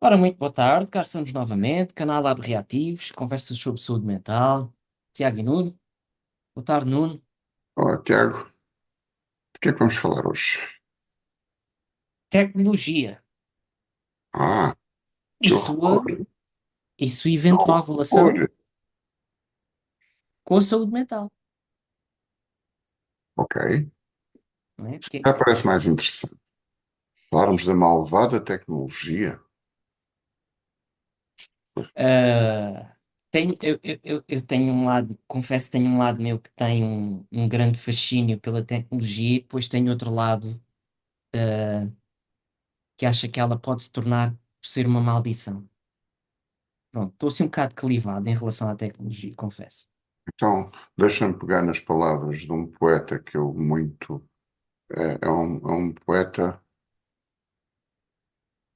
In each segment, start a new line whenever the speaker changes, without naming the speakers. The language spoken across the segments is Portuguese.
Ora, muito boa tarde, cá estamos novamente, canal Lab Reativos, conversas sobre saúde mental. Tiago e Nuno. Boa tarde, Nuno.
Olá, Tiago. De que é que vamos falar hoje?
Tecnologia
Ah,
e
que
sua,
horror!
e sua
Que
eventual relação
horror!
com a saúde mental,
Ok,
não é?
já parece mais interessante. Falarmos da malvada tecnologia.
Ah, eu tenho um lado, confesso que tenho um lado meu que tem um grande fascínio pela tecnologia e depois tenho outro lado que acha que ela pode se tornar por ser uma maldição. Pronto, estou assim um bocado clivado em relação à tecnologia, confesso.
Então, deixa-me pegar nas palavras de um poeta que eu muito. É um poeta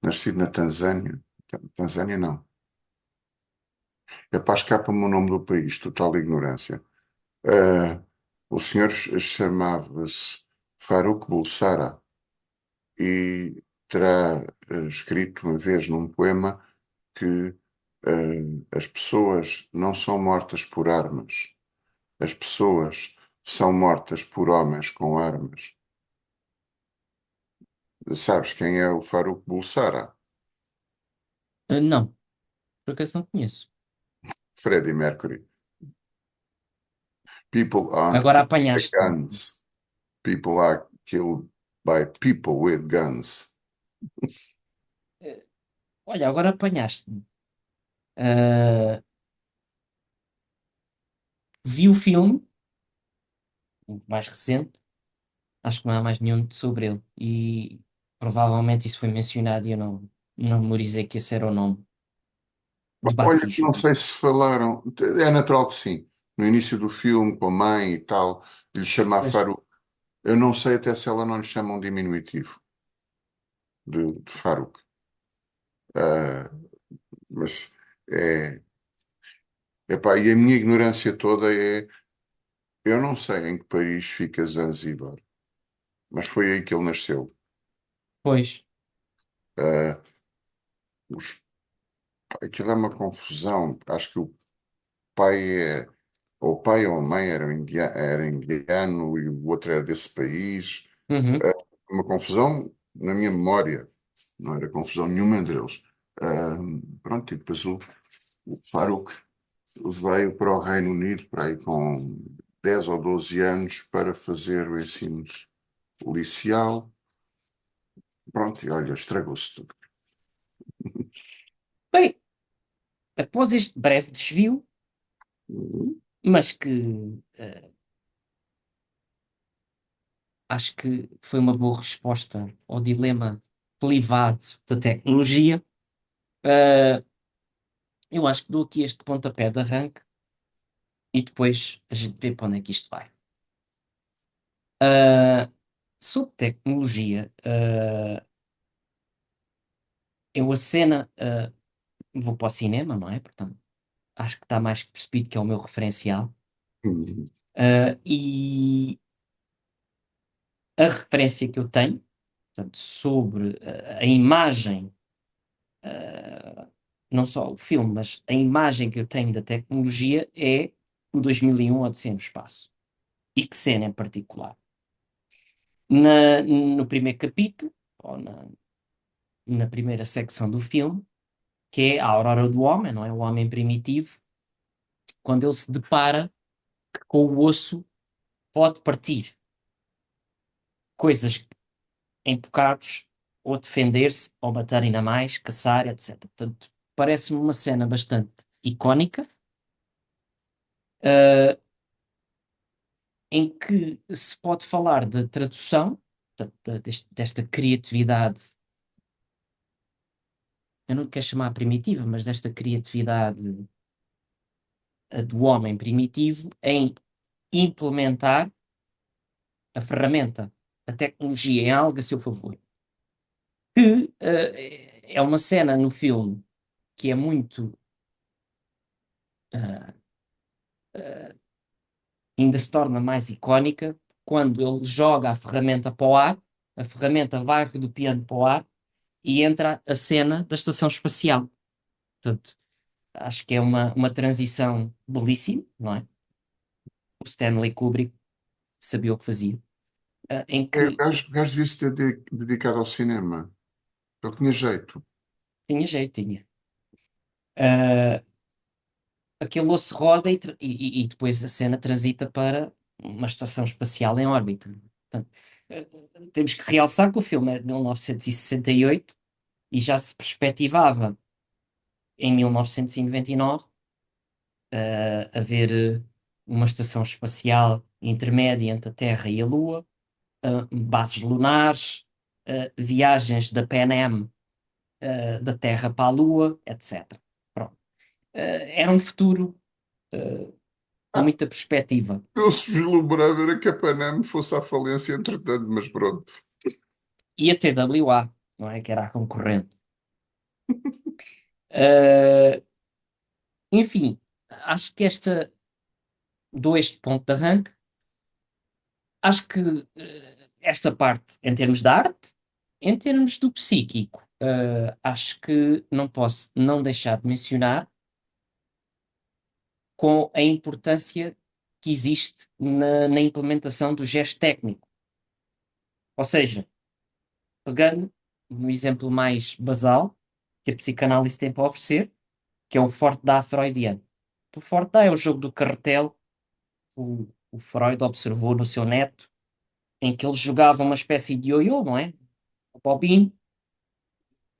nascido na Tanzânia. Tanzânia não. É para escapa-me o nome do país, total ignorância. Eh, o senhor chamava-se Faruk Bulsara e terá escrito uma vez num poema que as pessoas não são mortas por armas, as pessoas são mortas por homens com armas. Sabes quem é o Faruk Bulsara?
Não, por acaso não conheço.
Freddie Mercury. People aren't
Agora
killed by
apanhaste-me.
guns. People are killed by people with guns.
Eh, Olha, agora apanhaste-me. Ah, vi o filme, o mais recente, acho que não há mais nenhum sobre ele. E provavelmente isso foi mencionado e eu não memorizei que esse era o nome de
Olha, não
batismo.
sei se falaram. É natural que sim. No início do filme, com a mãe e tal, lhe chamar
Pois,
Faruk. Eu não sei até se ela não lhe chama um diminutivo de Faruk. Ah, mas é, epá, e a minha ignorância toda é, eu não sei em que país fica Zanzíbar, mas foi aí que ele nasceu.
pois.
Ah, os- aquilo é uma confusão. Acho que pai é, ou o pai ou a mãe era indiano e o outro era desse país.
Uhum.
Ah, uma confusão na minha memória. Não era confusão nenhuma entre eles. Ah, pronto, e depois o Faruk veio para o Reino Unido para aí com 10 ou 12 anos para fazer o ensino policial. Pronto, e olha, estragou-se tudo.
Bem, após este breve desvio, mas que acho que foi uma boa resposta ao dilema clivado da tecnologia, ah, eu acho que dou aqui este pontapé de arranque e depois a gente vê para onde é que isto vai. Ah, sobre tecnologia, eu a cena, vou para o cinema, não é? Portanto, acho que está mais que percebido que é o meu referencial.
Uhum.
E a referência que eu tenho, portanto, sobre a imagem, não só o filme, mas a imagem que eu tenho da tecnologia é o 2001 Odisseia no Espaço. E que cena em particular? No primeiro capítulo, ou na primeira secção do filme, que é a aurora do homem, não é? O homem primitivo, quando ele se depara com o osso, pode partir coisas em bocados, ou defender-se, ou matar ainda mais, caçar, etc. Portanto, parece-me uma cena bastante icónica, eh, em que se pode falar de tradução, portanto, desta criatividade, eu não quero chamar primitiva, mas desta criatividade do homem primitivo em implementar a ferramenta, a tecnologia em algo a seu favor. Que é uma cena no filme que é muito. eh, ainda se torna mais icónica quando ele joga a ferramenta para o ar, a ferramenta vai rodopiando para o ar e entra a cena da estação espacial. Portanto, acho que é uma transição belíssima, não é? O Stanley Kubrick sabia o que fazia. Em
É,
que
o gajo devia se ter dedicado ao cinema. Ele tinha jeito.
tinha jeito, tinha. Ah, aquele osso roda e depois a cena transita para uma estação espacial em órbita. Portanto, eh, temos que realçar que o filme é de 1968 e já se perspectivava em 1999 haver uma estação espacial intermédia entre a Terra e a Lua, bases lunares, viagens da Pan Am da Terra para a Lua, etc. Pronto. Era um futuro com
Ah,
muita perspectiva.
eu se vislumbrava era que a Panam fosse à falência entretanto, mas pronto.
E a TWA, não é? Que era a concorrente. Uh, enfim, acho que dou este ponto de arranque. Acho que esta parte, em termos de arte, em termos do psíquico, acho que não posso não deixar de mencionar com a importância que existe na implementação do gesto técnico. Ou seja, pegando no exemplo mais basal que a psicanálise tem para oferecer, que é o forte da freudiano. O forte da é o jogo do carretel, o Freud observou no seu neto, em que ele jogava uma espécie de ioiô, não é? A bobine,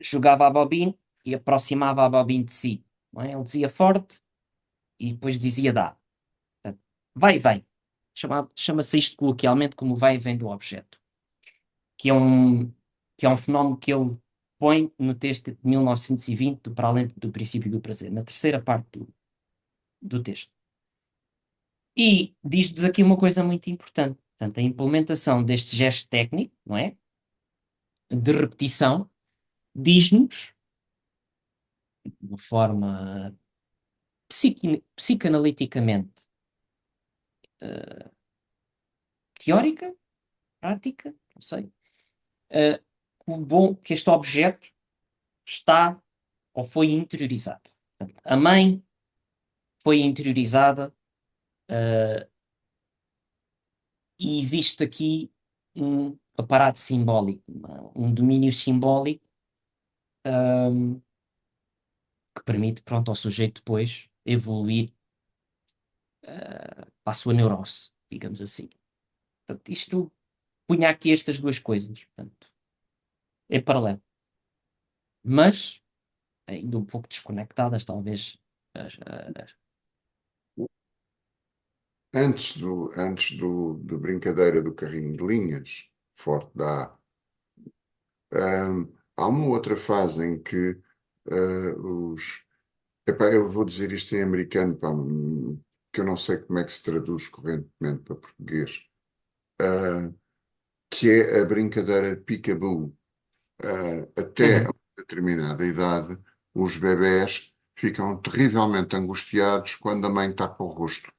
jogava a bobine e aproximava a bobine de si. Não é? Ele dizia forte e depois dizia dá. Portanto, vai e vem. Chama-se isto coloquialmente como vai e vem do objeto, que é um, que é um fenómeno que ele põe no texto de 1920, do Para Além do Princípio do Prazer, na terceira parte do texto. E diz-nos aqui uma coisa muito importante. Portanto, a implementação deste gesto técnico, não é? De repetição, diz-nos, de uma forma psicanaliticamente teórica, prática, não sei, uh, que este objeto está ou foi interiorizado. Portanto, a mãe foi interiorizada e existe aqui um aparato simbólico, um domínio simbólico que permite, pronto, ao sujeito depois evoluir para a sua neurose, digamos assim. Portanto, isto punha aqui estas duas coisas, portanto, em paralelo. Mas, ainda um pouco desconectadas, talvez. as- as-
Antes do brincadeira do carrinho de linhas, forte da há uma outra fase em que os. Epá, eu vou dizer isto em americano, pá, que eu não sei como é que se traduz correntemente para português, ah, que é a brincadeira de peekaboo. Até a
Uhum,
uma determinada idade, os bebés ficam terrivelmente angustiados quando a mãe tapa o rosto.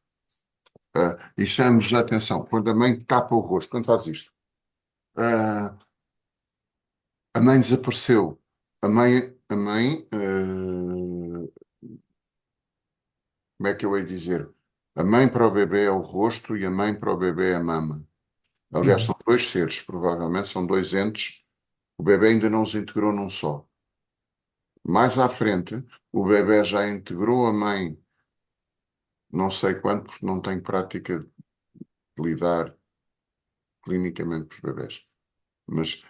E chamamos a atenção, quando a mãe tapa o rosto, quando faz isto. Ah, a mãe desapareceu. Como é que eu hei de dizer? A mãe para o bebê é o rosto e a mãe para o bebê é a mama. Aliás,
uhum,
são dois seres, provavelmente, são dois entes. O bebê ainda não os integrou num só. Mais à frente, o bebê já integrou a mãe, não sei quanto, porque não tenho prática de lidar clinicamente com os bebés. Mas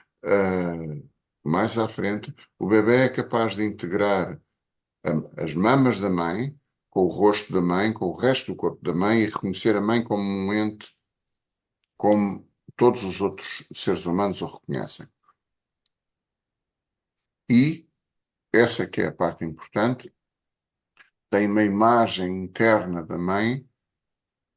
mais à frente, o bebê é capaz de integrar as mamas da mãe com o rosto da mãe, com o resto do corpo da mãe e reconhecer a mãe como um ente como todos os outros seres humanos o reconhecem. E essa que é a parte importante, tem uma imagem interna da mãe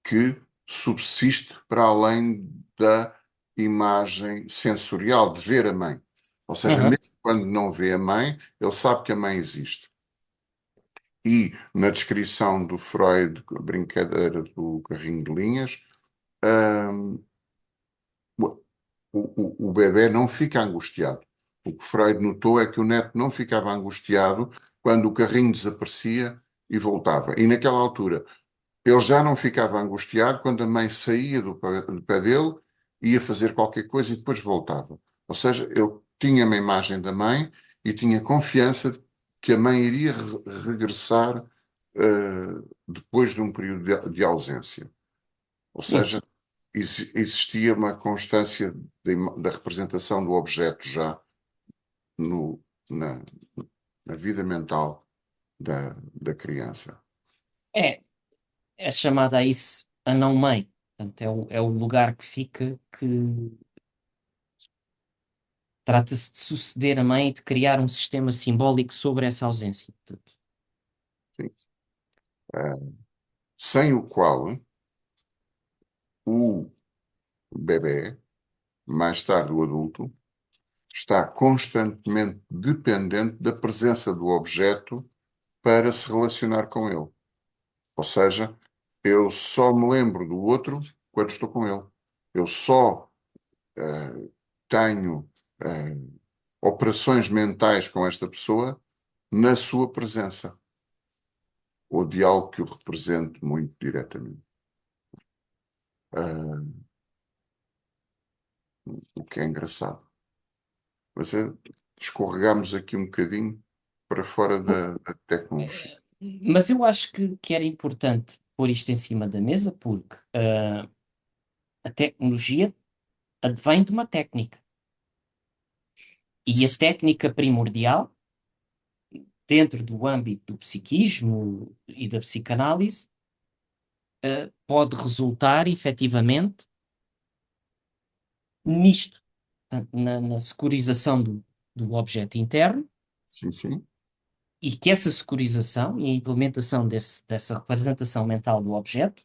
que subsiste para além da imagem sensorial de ver a mãe. Ou seja,
uhum.
mesmo quando não vê a mãe, ele sabe que a mãe existe. E na descrição do Freud, a brincadeira do carrinho de linhas, hum, o bebê não fica angustiado. O que Freud notou é que o neto não ficava angustiado quando o carrinho desaparecia e voltava. E naquela altura, ele já não ficava angustiado quando a mãe saía do pé dele, ia fazer qualquer coisa e depois voltava. Ou seja, ele tinha uma imagem da mãe e tinha confiança de que a mãe iria regressar depois de um período de ausência. Ou
Isso
seja, existia uma constância da representação do objeto já no, na, na vida mental da criança.
é, é chamada a isso a não-mãe. Portanto, é o lugar que fica que trata-se de suceder a mãe e de criar um sistema simbólico sobre essa ausência. Portanto,
Sim. Eh, Sem o qual o bebê, mais tarde o adulto, está constantemente dependente da presença do objeto para se relacionar com ele. Ou seja, eu só me lembro do outro quando estou com ele. Eu só tenho operações mentais com esta pessoa na sua presença, ou de algo que o represente muito diretamente. Ah, o que é engraçado. Mas escorregamos aqui um bocadinho para fora da tecnologia.
mas eu acho que era importante pôr isto em cima da mesa porque a tecnologia advém de uma técnica. E a técnica primordial, dentro do âmbito do psiquismo e da psicanálise, pode resultar efetivamente nisto, portanto, na securização do objeto interno,
Sim, sim,
e que essa securização e a implementação dessa representação mental do objeto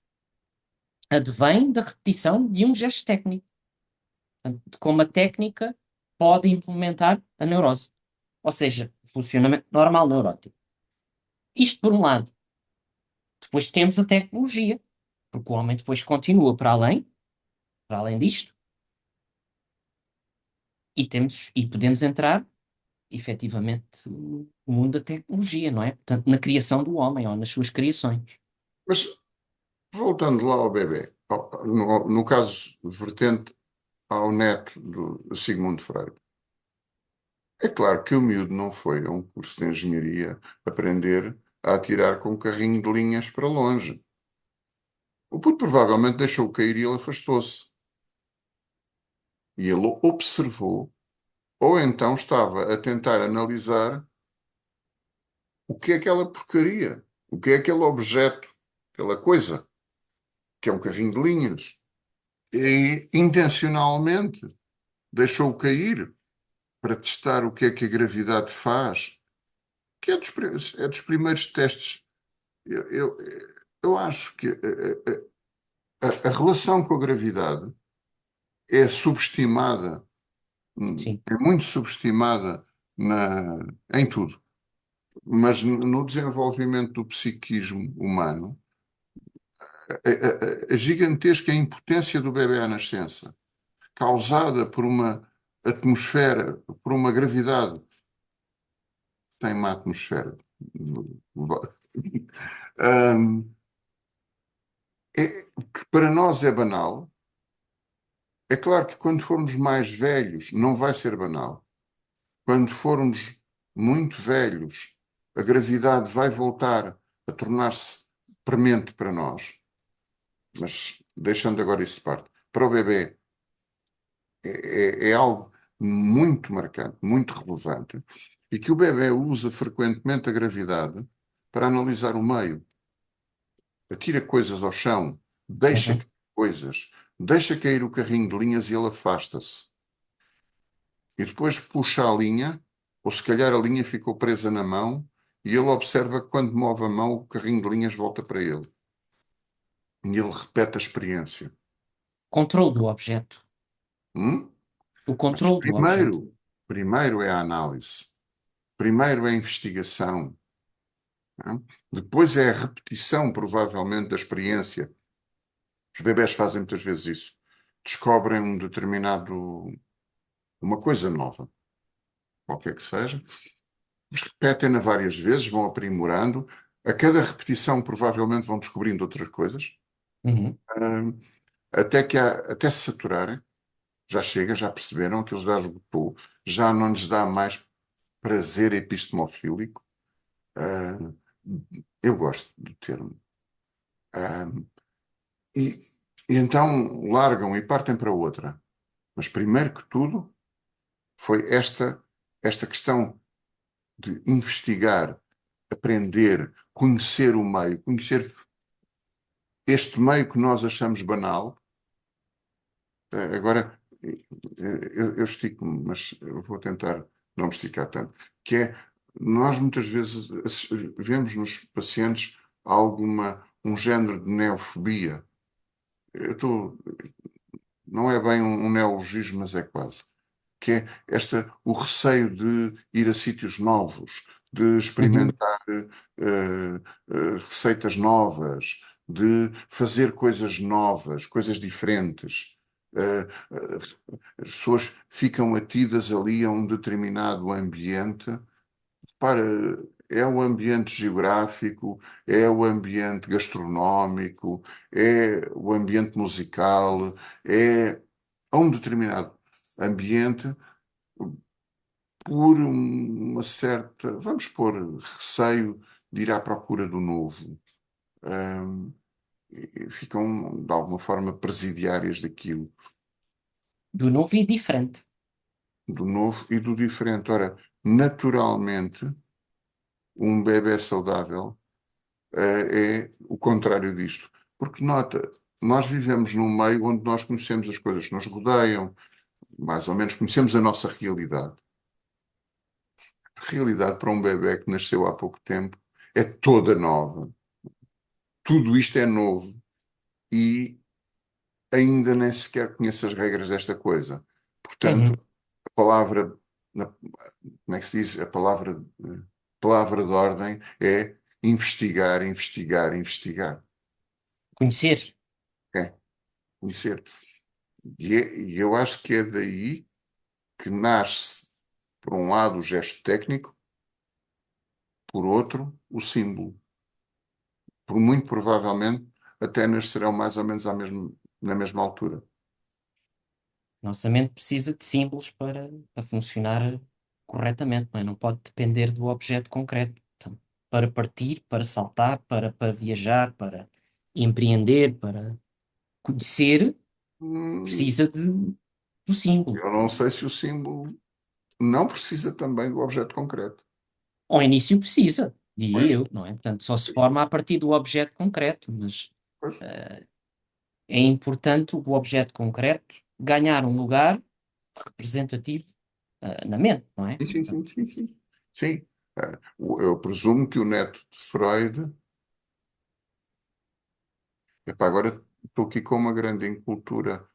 advém da repetição de um gesto técnico, portanto, de como a técnica pode implementar a neurose, ou seja, o funcionamento normal neurótico. Isto por um lado. Depois temos a tecnologia, porque o homem depois continua para além disto, e podemos entrar efetivamente no mundo da tecnologia, não é? Portanto, na criação do homem ou nas suas criações.
mas voltando lá ao bebê, no caso vertente ao neto do Sigmund Freud. É claro que o miúdo não foi a um curso de engenharia aprender a atirar com um carrinho de linhas para longe. O puto provavelmente deixou cair e ele afastou-se. E ele observou, ou então estava a tentar analisar o que é aquela porcaria, o que é aquele objeto, aquela coisa, que é um carrinho de linhas. E intencionalmente deixou cair para testar o que é que a gravidade faz, que é dos primeiros testes. Eu, eu, eu acho que a relação com a gravidade é subestimada,
Sim.
é muito subestimada em tudo. Mas no desenvolvimento do psiquismo humano, a gigantesca impotência do bebê à nascença, causada por uma atmosfera, por uma gravidade, tem uma atmosfera. Hum, que para nós é banal. É claro que quando formos mais velhos não vai ser banal. Quando formos muito velhos, a gravidade vai voltar a tornar-se premente para nós. Mas deixando agora isso de parte, para o bebê é algo muito marcante, muito relevante, e que o bebê usa frequentemente a gravidade para analisar o meio. Atira coisas ao chão, deixa
Uhum.
cair coisas, deixa cair o carrinho de linhas e ele afasta-se. E depois puxa a linha, ou se calhar a linha ficou presa na mão, e ele observa que quando move a mão, o carrinho de linhas volta para ele. E ele repete a experiência.
Controle do objeto.
Hum?
O
Mas
controle do objeto.
primeiro é a análise, primeiro é a investigação, não é? Depois é a repetição, provavelmente, da experiência. Os bebés fazem muitas vezes isso. Descobrem uma coisa nova. qualquer que seja, mas repetem-na várias vezes, vão aprimorando. A cada repetição, provavelmente, vão descobrindo outras coisas,
Uhum.
hum, até se saturarem. Já chega, já perceberam, aquilo já esgotou, já não lhes dá mais prazer epistemofílico. Hum, eu gosto do termo. Hum, e, e então largam e partem para outra. Mas primeiro que tudo foi esta questão de investigar, aprender, conhecer o meio, conhecer este meio que nós achamos banal. Agora, eu estico-me, mas eu vou tentar não me esticar tanto, que é, nós muitas vezes vemos nos pacientes um género de neofobia. Eu estou, não é bem um neologismo, mas é quase. Que é o receio de ir a sítios novos, de
Uhum.
experimentar receitas novas, de fazer coisas novas, coisas diferentes. As pessoas ficam atidas ali a um determinado ambiente. Para, é o ambiente geográfico, é o ambiente gastronómico, é o ambiente musical, é a um determinado ambiente por uma certa, vamos pôr, receio de ir à procura do novo. Ahm, e ficam, de alguma forma, presidiárias daquilo,
Do novo e diferente.
do novo e do diferente. Ora, naturalmente, um bebé saudável é o contrário disto. Porque, nota, nós vivemos num meio onde nós conhecemos as coisas que nos rodeiam, mais ou menos conhecemos a nossa realidade. A realidade para um bebé que nasceu há pouco tempo é toda nova. Tudo isto é novo e ainda nem sequer conhece as regras desta coisa. Portanto,
Uhum.
a palavra, como é que se diz? Palavra de ordem é investigar, investigar, investigar.
Conhecer.
É, conhecer. E eu acho que é daí que nasce, por um lado, o gesto técnico, por outro, o símbolo. Por muito provavelmente, até nascerão mais ou menos na mesma altura.
Nossa mente precisa de símbolos para funcionar corretamente, não é? Não pode depender do objeto concreto. Portanto, para partir, para saltar, para viajar, para empreender, para conhecer,
Hum,
precisa do símbolo.
eu não sei se o símbolo não precisa também do objeto concreto.
Ao início precisa, diria
Pois,
eu, não é? Portanto, só se forma a partir do objeto concreto, mas
pois.
é importante o objeto concreto ganhar um lugar representativo, na mente, não é?
Sim, sim, sim, sim, sim. Sim. Eu presumo que o neto de Freud. Epá, agora estou aqui com uma grande incultura.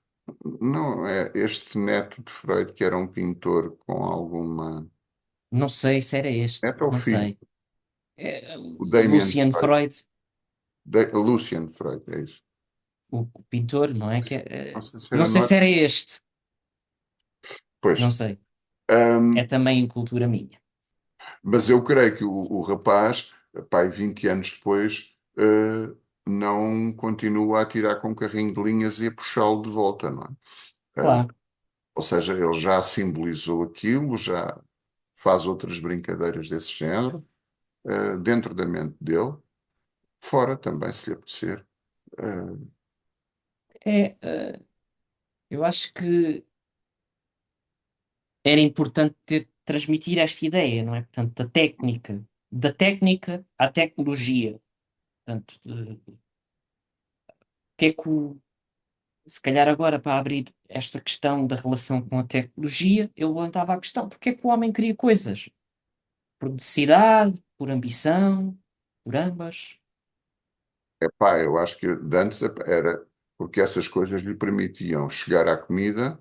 Não é este neto de Freud que era um pintor com alguma.
Não sei se era este,
Neto ou
não
filho?
sei. É,
O Damien
Lucian
Freud.
Freud,
Lucian Freud, é isso.
o pintor, não é?
Não sei se
Não
era
sei se
norte.
era este, não
Pois.
sei. É
Ahm,
também cultura minha.
mas eu creio que o rapaz, pai, 20 anos depois, não continua a tirar com um carrinho de linhas e a puxá-lo de volta, não é?
Claro.
Ou seja, ele já simbolizou aquilo, já faz outras brincadeiras desse género, dentro da mente dele, fora também, se lhe apetecer. Eh,
Eu acho que era importante transmitir esta ideia, não é? Portanto, da técnica à tecnologia. Portanto, que é que se calhar agora para abrir esta questão da relação com a tecnologia, eu levantava a questão, porque é que o homem cria coisas? Por necessidade, por ambição, por ambas?
epá, eu acho que de antes era porque essas coisas lhe permitiam chegar à comida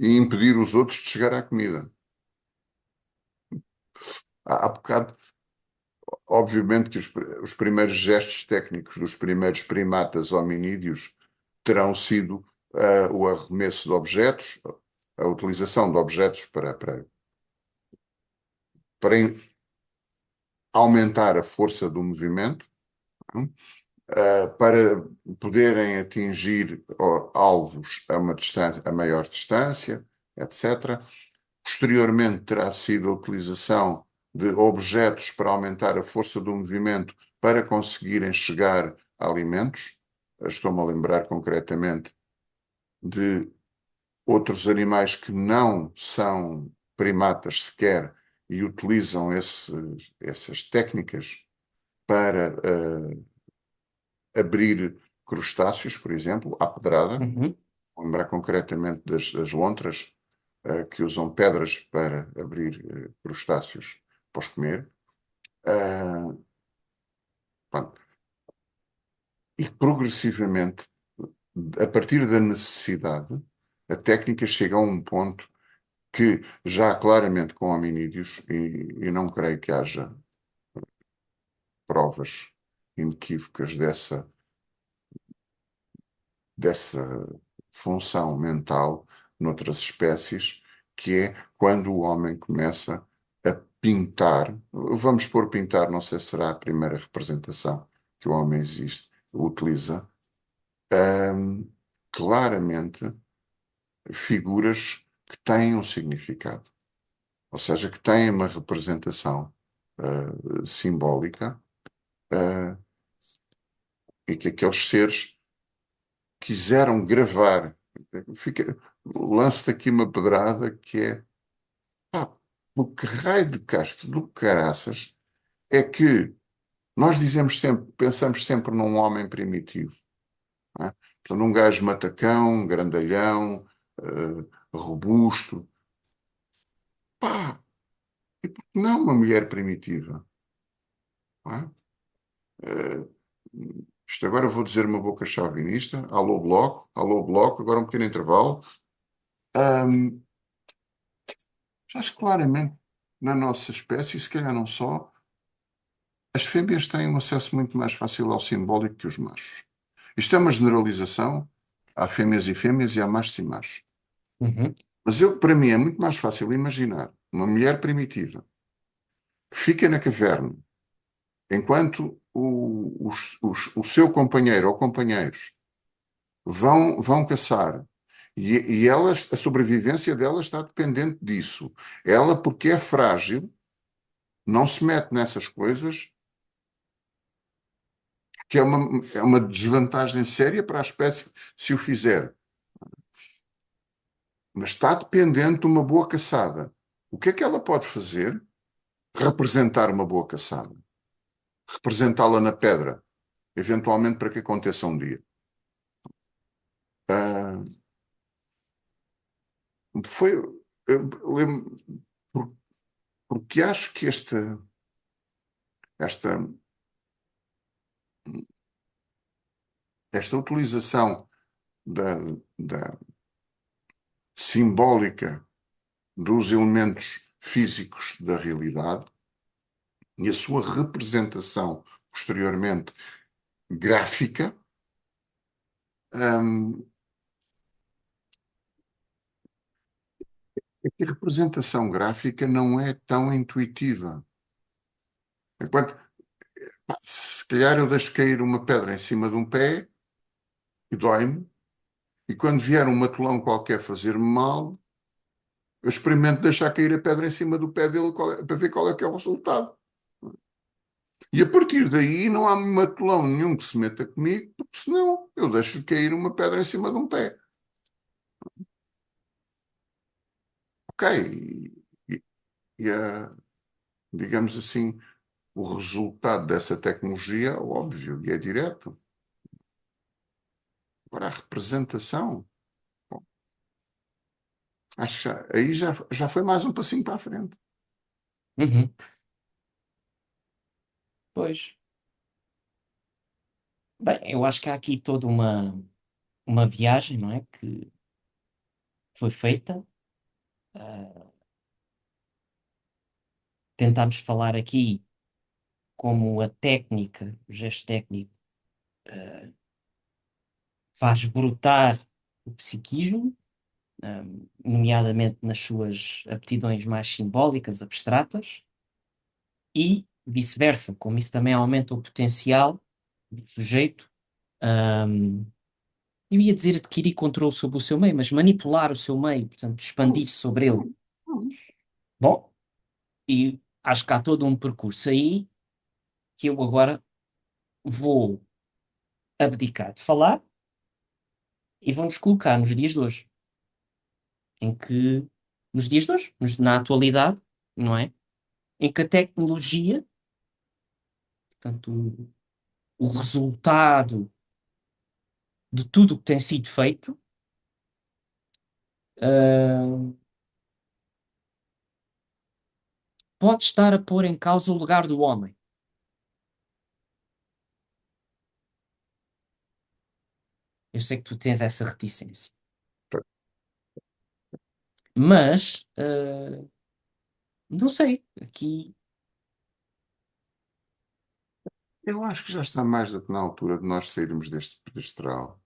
e impedir os outros de chegar à comida. Há bocado, obviamente que os primeiros gestos técnicos dos primeiros primatas hominídeos terão sido o arremesso de objetos, a utilização de objetos para aumentar a força do movimento, para poderem atingir alvos a uma distância, a maior distância, etc. Posteriormente terá sido a utilização de objetos para aumentar a força do movimento para conseguirem chegar a alimentos. Estou-me a lembrar concretamente de outros animais que não são primatas sequer e utilizam essas técnicas para abrir crustáceos, por exemplo, à pedrada.
Uhum.
Vou lembrar concretamente das lontras que usam pedras para abrir crustáceos para os comer. Uh, pronto. E progressivamente, a partir da necessidade, a técnica chega a um ponto que já claramente com hominídeos, e não creio que haja provas inequívocas dessa função mental noutras espécies, que é quando o homem começa a pintar. Vamos pôr pintar, não sei se será a primeira representação que o homem utiliza, hum, claramente figuras que têm um significado, ou seja, que têm uma representação simbólica, uh, e que aqueles seres quiseram gravar. Lança-te aqui uma pedrada que é, pá, o que raio de cascos do caraças é que nós dizemos sempre, pensamos sempre num homem primitivo, não é? Portanto, um gajo matacão, grandalhão, robusto. Pá, não uma mulher primitiva, não é? Eh, Isto agora vou dizer uma boca chauvinista. Alô bloco, agora um pequeno intervalo. Ahm, Acho claramente na nossa espécie, se calhar não só, as fêmeas têm um acesso muito mais fácil ao simbólico que os machos. Isto é uma generalização. Há fêmeas e há machos e machos.
Uhum.
Mas para mim é muito mais fácil imaginar uma mulher primitiva que fica na caverna enquanto o seu companheiro ou companheiros vão caçar. E elas, a sobrevivência dela está dependente disso. Ela, porque é frágil, não se mete nessas coisas, que é uma desvantagem séria para a espécie se o fizer. Mas está dependente de uma boa caçada. O que é que ela pode fazer? Representar uma boa caçada. Representá-la na pedra, eventualmente para que aconteça um dia. Ah, foi, lembro, porque acho que esta, esta utilização da, da simbólica dos elementos físicos da realidade e a sua representação posteriormente gráfica, hum, é que a representação gráfica não é tão intuitiva. Enquanto, pá, se calhar eu deixo cair uma pedra em cima de um pé e dói-me, e quando vier um matulão qualquer fazer-me mal, eu experimento deixar cair a pedra em cima do pé dele para ver qual é que é o resultado. E a partir daí não há matulão nenhum que se meta comigo, porque senão eu deixo cair uma pedra em cima de um pé. Ok, e, e digamos assim, o resultado dessa tecnologia é óbvio e é direto. Agora, a representação, bom, acho que aí já foi mais um passinho para a frente.
Uhum. Pois. Bem, eu acho que há aqui toda uma viagem, não é? Que foi feita. Ah, tentámos falar aqui como a técnica, o gesto técnico, faz brotar o psiquismo, nomeadamente nas suas aptidões mais simbólicas, abstratas. e vice-versa, como isso também aumenta o potencial do sujeito, ahm, eu ia dizer adquirir controle sobre o seu meio, mas manipular o seu meio, portanto, expandir-se sobre ele. Bom, e acho que há todo um percurso aí que eu agora vou abdicar de falar e vamos colocar nos dias de hoje, em que, nos dias de hoje, na atualidade, não é? Em que a tecnologia, portanto, o resultado de tudo o que tem sido feito, ah, pode estar a pôr em causa o lugar do homem. Eu sei que tu tens essa reticência. Mas, não sei, aqui,
Eu acho que já está mais do que na altura de nós sairmos deste pedestral.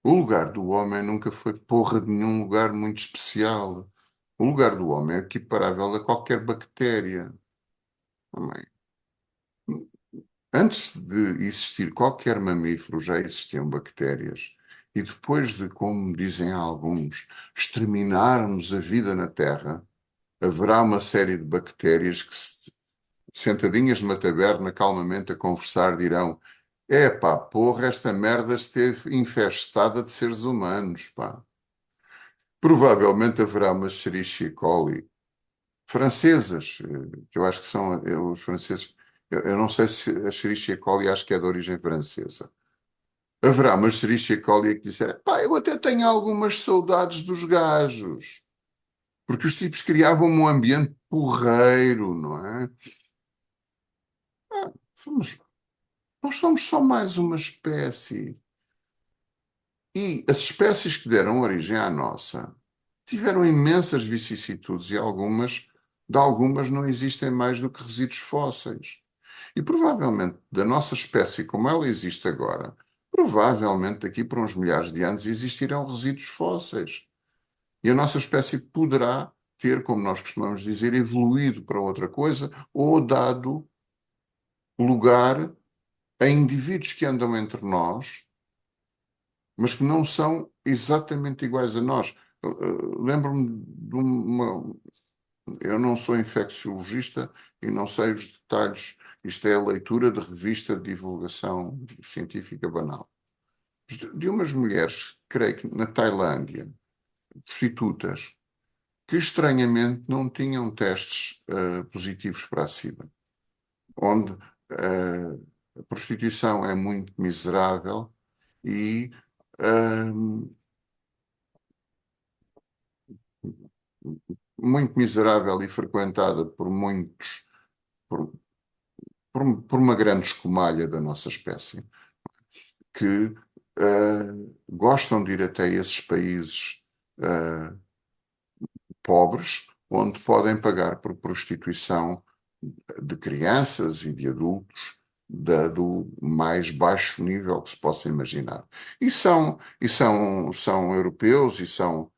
O lugar do homem nunca foi porra de nenhum lugar muito especial. O lugar do homem é equiparável a qualquer bactéria. Também. Antes de existir qualquer mamífero, já existiam bactérias. E depois de, como dizem alguns, exterminarmos a vida na Terra, haverá uma série de bactérias que, sentadinhas numa taberna, calmamente a conversar, dirão: epá, porra, esta merda esteve infestada de seres humanos, pá. Provavelmente haverá umas Escherichia coli francesas, que eu acho que são os franceses. Eu não sei se a Escherichia coli acho que é de origem francesa. Haverá uma Escherichia coli que disser: pá, eu até tenho algumas saudades dos gajos. Porque os tipos criavam um ambiente porreiro, não é? Ah, nós somos só mais uma espécie. E as espécies que deram origem à nossa tiveram imensas vicissitudes e de algumas não existem mais do que resíduos fósseis. E provavelmente da nossa espécie como ela existe agora, provavelmente daqui por uns milhares de anos existirão resíduos fósseis. E a nossa espécie poderá ter, como nós costumamos dizer, evoluído para outra coisa ou dado lugar a indivíduos que andam entre nós, mas que não são exatamente iguais a nós. Lembro-me de uma. Eu não sou infecciologista e não sei os detalhes. Isto é a leitura de revista de divulgação científica banal. De umas mulheres, creio que na Tailândia, prostitutas, que estranhamente não tinham testes positivos para a SIDA, onde a prostituição é muito miserável e muito miserável e frequentada por muitos, por, por uma grande escumalha da nossa espécie, que gostam de ir até esses países pobres, onde podem pagar por prostituição de crianças e de adultos do mais baixo nível que se possa imaginar. São europeus e são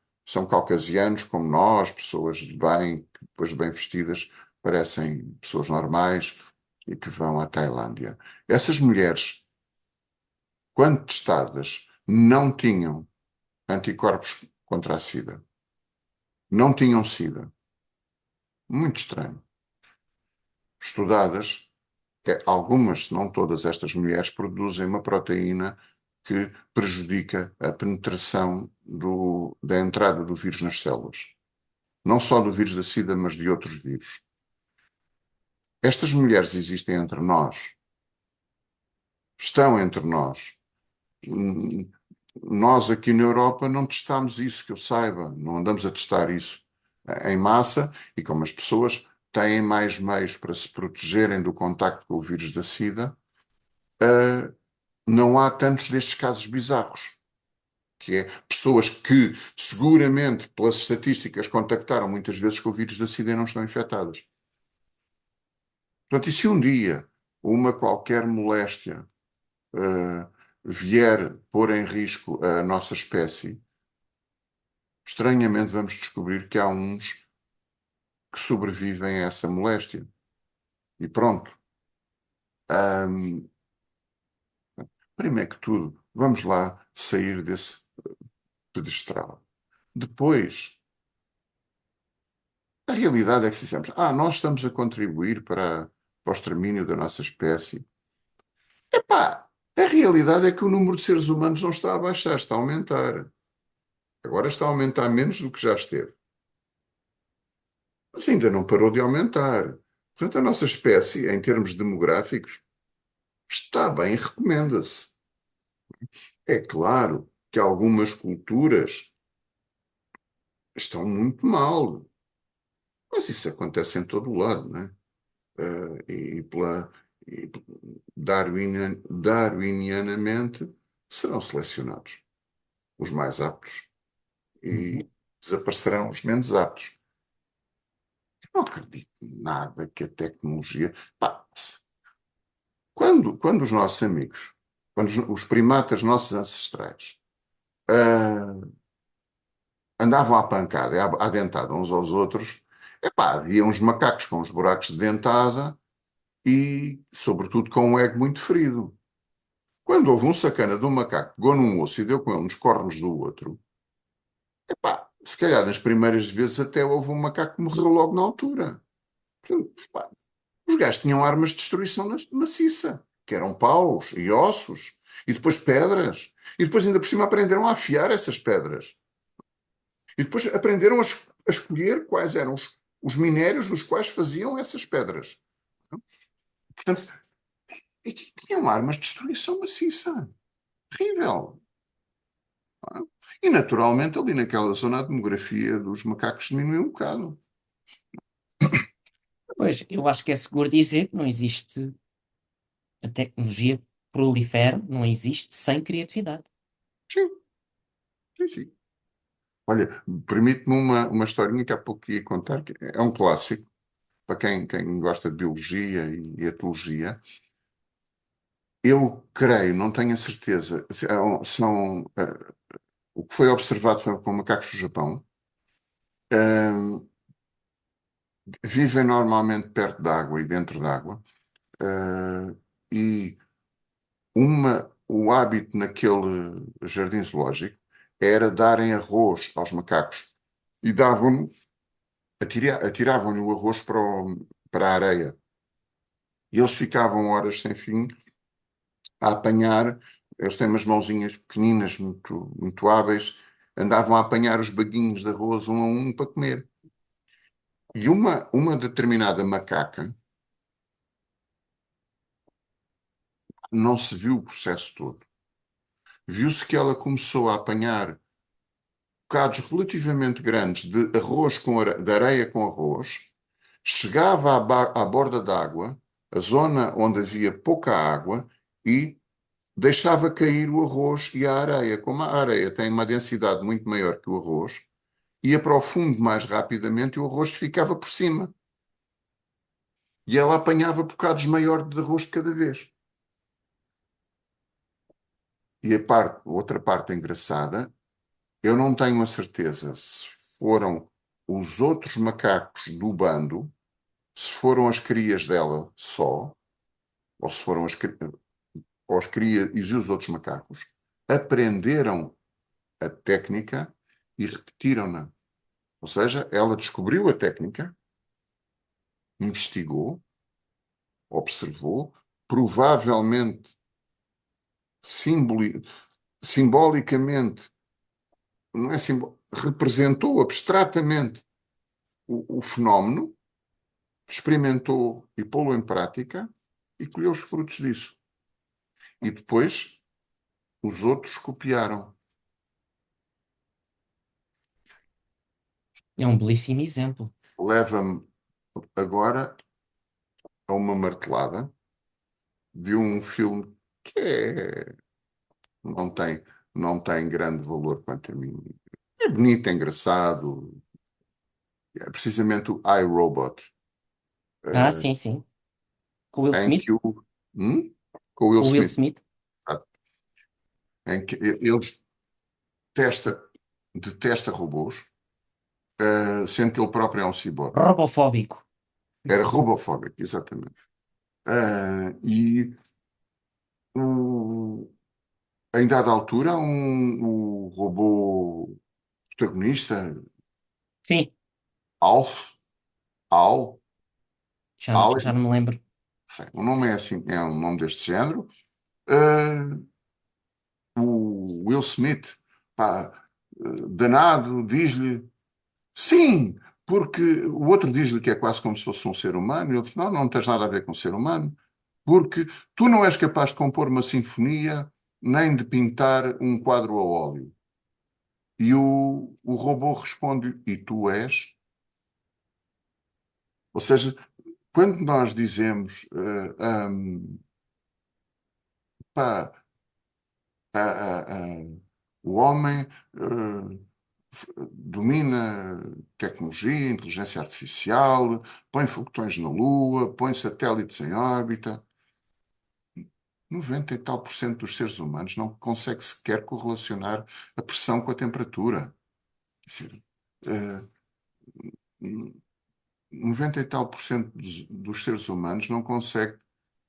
caucasianos como nós, pessoas de bem, que depois de bem vestidas parecem pessoas normais e que vão à Tailândia. Essas mulheres, quando testadas, não tinham anticorpos contra a SIDA. Não tinham SIDA. Muito estranho. Estudadas, algumas, se não todas estas mulheres, produzem uma proteína que prejudica a penetração da entrada do vírus nas células. Não só do vírus da SIDA, mas de outros vírus. Estas mulheres existem entre nós. Estão entre nós. Nós aqui na Europa não testamos isso, que eu saiba. Não andamos a testar isso em massa e como as pessoas têm mais meios para se protegerem do contacto com o vírus da SIDA, não há tantos destes casos bizarros, que é pessoas que seguramente, pelas estatísticas, contactaram muitas vezes com o vírus da SIDA e não estão infectadas. Portanto, e se um dia uma qualquer moléstia vier pôr em risco a nossa espécie, estranhamente vamos descobrir que há uns que sobrevivem a essa moléstia. e pronto. Ahm, Primeiro que tudo, vamos lá sair desse pedestral. Depois, a realidade é que se dizemos, nós estamos a contribuir para o extermínio da nossa espécie. Epá, a realidade é que o número de seres humanos não está a baixar, está a aumentar. Agora está a aumentar menos do que já esteve. Mas ainda não parou de aumentar. Portanto, a nossa espécie, em termos demográficos, está bem, recomenda-se. É claro que algumas culturas estão muito mal, mas isso acontece em todo o lado, não é? E darwinianamente serão selecionados os mais aptos e
Uhum.
desaparecerão os menos aptos. Não acredito nada que a tecnologia. Pá, quando os nossos amigos, quando os primatas nossos ancestrais, ah, andavam à pancada, à dentada uns aos outros, epá, havia uns macacos com os buracos de dentada e, sobretudo, com um ego muito ferido. Quando houve um sacana de um macaco que pegou num osso e deu com ele nos cornos do outro, epá, se calhar nas primeiras vezes até houve um macaco que morreu logo na altura. Portanto, epá, os gajos tinham armas de destruição maciça, que eram paus e ossos, e depois pedras, e depois ainda por cima aprenderam a afiar essas pedras. E depois aprenderam a escolher quais eram os minérios dos quais faziam essas pedras. Portanto, e tinham armas de destruição maciça. Terrível. E naturalmente ali naquela zona a demografia dos macacos diminuiu um bocado.
Pois, eu acho que é seguro dizer que não existe a tecnologia prolifera, não existe sem criatividade.
Sim, sim, sim. Olha, permite-me uma historinha que há pouco ia contar, que é um clássico, para quem gosta de biologia e etologia. Eu creio, não tenho a certeza, o que foi observado foi com macacos do Japão. Ahm, Vivem normalmente perto d'água e dentro d'água. E o hábito naquele jardim zoológico era darem arroz aos macacos e atiravam-lhe o arroz para a areia. E eles ficavam horas sem fim a apanhar, eles têm umas mãozinhas pequeninas, muito, muito hábeis, andavam a apanhar os baguinhos de arroz um a um para comer. E uma determinada macaca, não se viu o processo todo. Viu-se que ela começou a apanhar bocados relativamente grandes de arroz de areia com arroz, chegava à borda d'água, a zona onde havia pouca água, e deixava cair o arroz e a areia. Como a areia tem uma densidade muito maior que o arroz, ia para o fundo mais rapidamente e o arroz ficava por cima. E ela apanhava bocados maiores de arroz de cada vez. E outra parte engraçada, eu não tenho a certeza se foram os outros macacos do bando, se foram as crias dela só, ou se foram as crias e os outros macacos, aprenderam a técnica e repetiram-na. Ou seja, ela descobriu a técnica, investigou, observou, provavelmente simboli- simbolicamente, não é representou abstratamente o fenómeno, experimentou e pô-lo em prática e colheu os frutos disso. E depois os outros copiaram.
É um belíssimo exemplo.
Leva-me agora a uma martelada de um filme que não tem, não tem grande valor quanto a mim. É bonito, é engraçado. É precisamente o iRobot,
Ah,
eh,
sim, sim. Com o Will
em
Smith?
que hum? Com o Will
O Will
Smith,
Smith?
sabe? Em que ele testa, detesta robôs, sendo que ele próprio é um ciborgue.
Robofóbico.
Era robofóbico, exatamente. E o- em dada altura, o robô protagonista,
Sim,
Alf, Al,
já
Allen,
não me lembro.
sei, o nome é assim, é um nome deste género. Ah, o Will Smith, pá, danado, diz-lhe sim, porque o outro diz-lhe que é quase como se fosse um ser humano, e ele diz: não, não tens nada a ver com um ser humano, porque tu não és capaz de compor uma sinfonia nem de pintar um quadro a óleo. E o robô responde: e tu és? Ou seja, quando nós dizemos pá, o homem domina tecnologia, inteligência artificial, põe foguetões na Lua, põe satélites em órbita. 90 e tal por cento dos seres humanos não consegue sequer correlacionar a pressão com a temperatura. Quer dizer, eh, 90 e tal por cento dos seres humanos não consegue